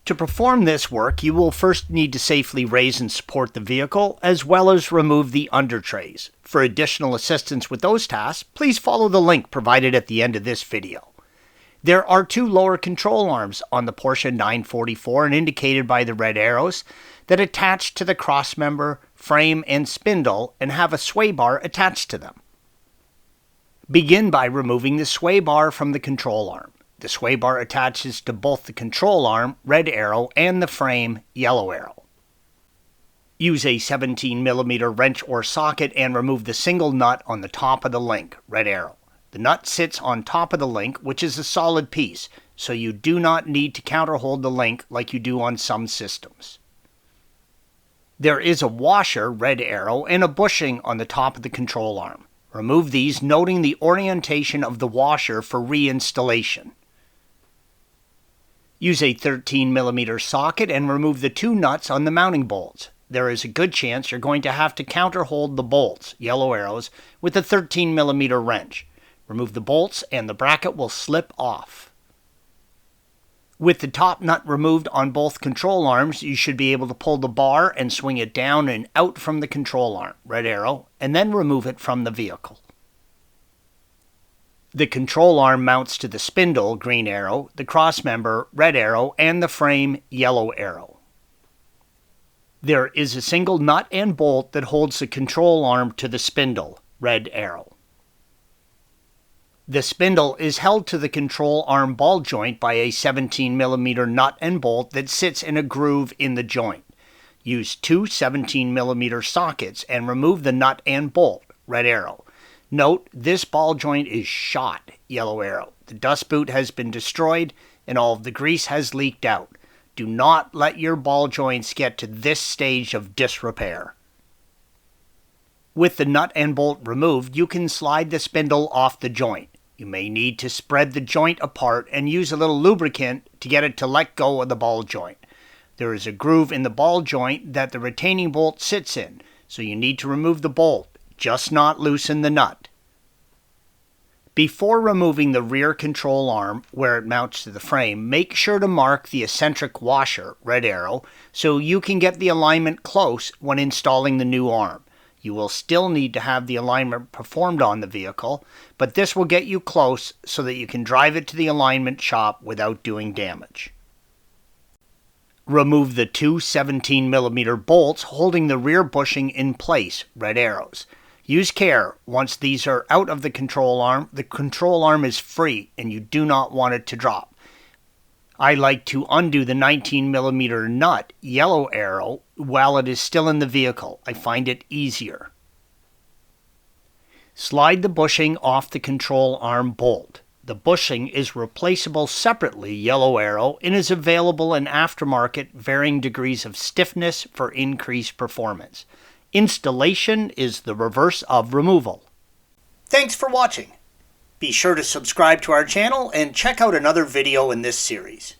To perform this work, you will first need to safely raise and support the vehicle, as well as remove the undertrays. For additional assistance with those tasks, please follow the link provided at the end of this video. There are two lower control arms on the Porsche 944 and indicated by the red arrows that attach to the crossmember, frame, and spindle and have a sway bar attached to them. Begin by removing the sway bar from the control arm. The sway bar attaches to both the control arm, red arrow, and the frame, yellow arrow. Use a 17mm wrench or socket and remove the single nut on the top of the link, red arrow. The nut sits on top of the link, which is a solid piece, so you do not need to counterhold the link like you do on some systems. There is a washer, red arrow, and a bushing on the top of the control arm. Remove these, noting the orientation of the washer for reinstallation. Use a 13mm socket and remove the two nuts on the mounting bolts. There is a good chance you're going to have to counterhold the bolts, yellow arrows, with a 13mm wrench. Remove the bolts and the bracket will slip off. With the top nut removed on both control arms, you should be able to pull the bar and swing it down and out from the control arm, red arrow, and then remove it from the vehicle. The control arm mounts to the spindle, green arrow, the crossmember, red arrow, and the frame, yellow arrow. There is a single nut and bolt that holds the control arm to the spindle, red arrow. The spindle is held to the control arm ball joint by a 17mm nut and bolt that sits in a groove in the joint. Use two 17mm sockets and remove the nut and bolt, red arrow. Note, this ball joint is shot, yellow arrow. The dust boot has been destroyed and all of the grease has leaked out. Do not let your ball joints get to this stage of disrepair. With the nut and bolt removed, you can slide the spindle off the joint. You may need to spread the joint apart and use a little lubricant to get it to let go of the ball joint. There is a groove in the ball joint that the retaining bolt sits in, so you need to remove the bolt, just not loosen the nut. Before removing the rear control arm where it mounts to the frame, make sure to mark the eccentric washer, red arrow, so you can get the alignment close when installing the new arm. You will still need to have the alignment performed on the vehicle, but this will get you close so that you can drive it to the alignment shop without doing damage. Remove the two 17mm bolts holding the rear bushing in place, red arrows. Use care. Once these are out of the control arm is free and you do not want it to drop. I like to undo the 19mm nut, yellow arrow, while it is still in the vehicle. I find it easier. Slide the bushing off the control arm bolt. The bushing is replaceable separately, yellow arrow, and is available in aftermarket varying degrees of stiffness for increased performance. Installation is the reverse of removal. Thanks for watching. Be sure to subscribe to our channel and check out another video in this series.